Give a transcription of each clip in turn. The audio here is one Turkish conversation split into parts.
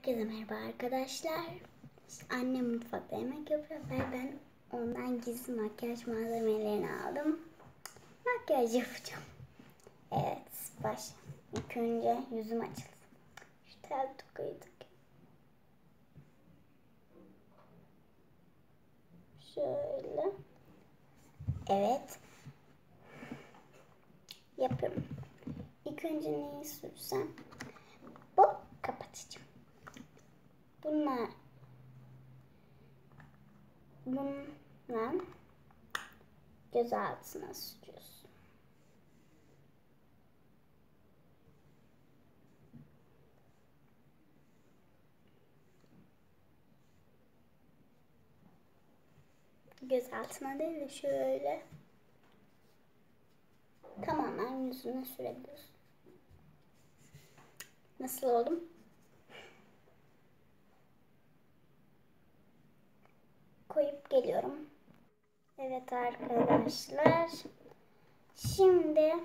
Herkese merhaba arkadaşlar. Annem mutfakta yemek yapıyor ve ben ondan gizli makyaj malzemelerini aldım. Makyaj yapacağım. Evet, başla. İlk önce yüzüm açılsın. Şu tel tokayı takayım. Şöyle. Evet. Yapıyorum. İlk önce neyi sürsem? Bu kapatacağım. Bununla göz altına sürüyorsun. Göz altına değil de şöyle tamamen yüzüne sürebiliyorsun. Nasıl oldum? Koyup geliyorum. Evet arkadaşlar. Şimdi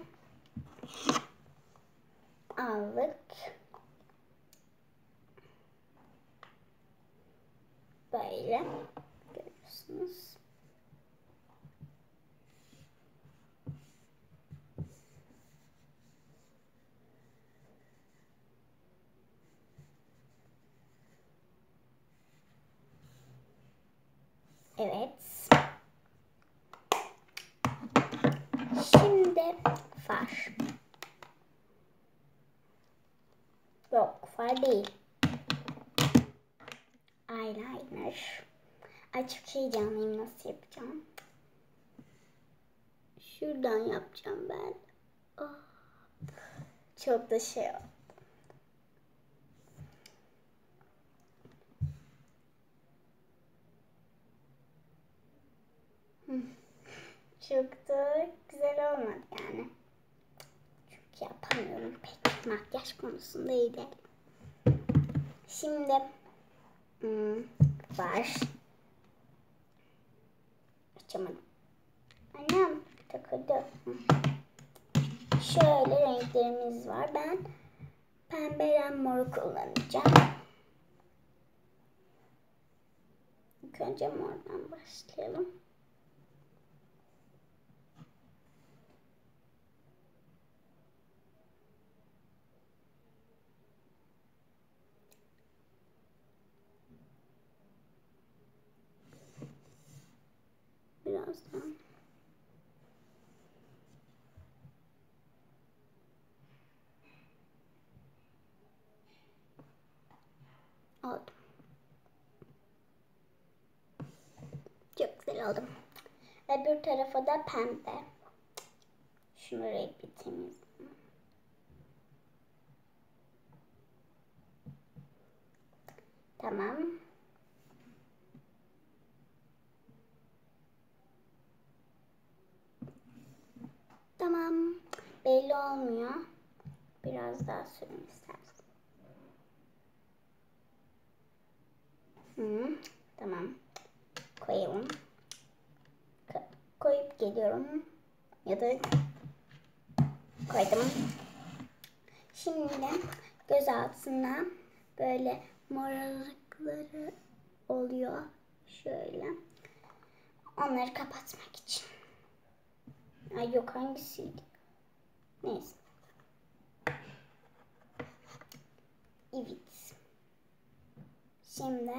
aldık. Böyle görüyorsunuz. Evet. Şimdi far. Yok, far değil. Eyeliner. Ay çok heyecanlıyım, nasıl yapacağım? Şuradan yapacağım ben. Oh. Çok da şey oldu. Çok da güzel olmadı yani. Çünkü yapamıyorum pek. Makyaj konusunda iyi değil. Şimdi var. Açamadım. Annem takıldı. Şöyle renklerimiz var. Ben pembe moru kullanacağım. İlk önce mordan başlayalım. Birazdan. Aldım. Çok güzel oldu. Öbür tarafa da pembe. Şurayı bir temizleyeyim. Tamam. Tamam. Belli olmuyor. Biraz daha süreyim istersen. Tamam. Koyalım. Koyup geliyorum. Ya da koydum. Şimdi göz altına böyle morarıkları oluyor. Şöyle. Onları kapatmak için. Ay yok, hangisiydi? Neyse. Evet. Şimdi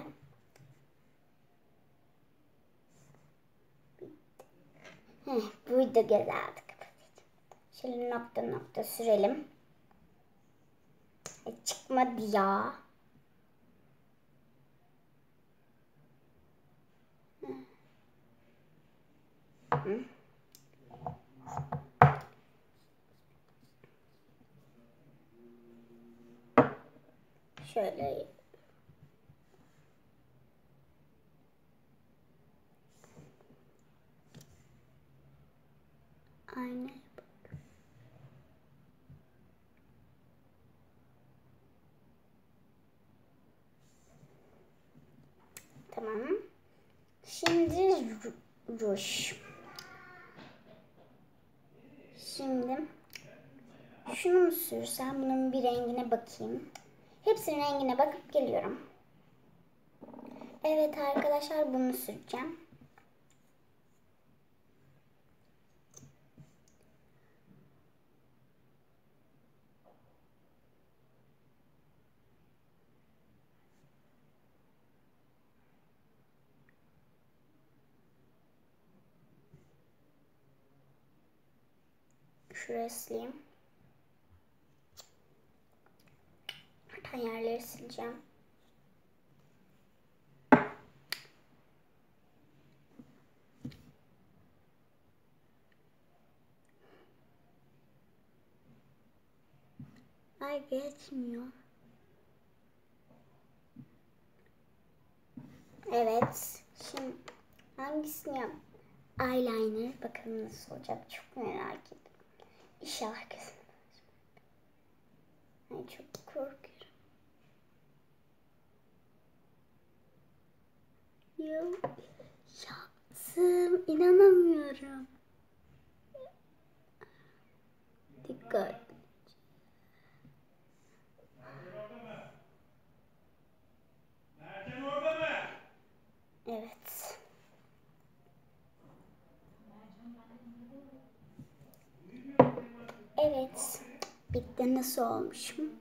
buydu, göz altı kapatacağım. Şöyle nokta nokta sürelim. Çıkmadı ya. Şöyle aynaya bak. Tamam. Şimdi ruj. Şimdi şunu mu sürsem, bunun bir rengine bakayım. Hepsinin rengine bakıp geliyorum. Evet arkadaşlar, bunu süreceğim. Şuraya sileyim. Artan yerleri sileceğim. Ay geçmiyor. Evet. Şimdi hangisini yap? Eyeliner. Bakalım nasıl olacak. Çok merak ettim. İnşallah güzel. Ay çok korkuyorum. Ya, yaptım. İnanamıyorum. Dikkat. Evet. Evet. Bitti. Nasıl olmuşum?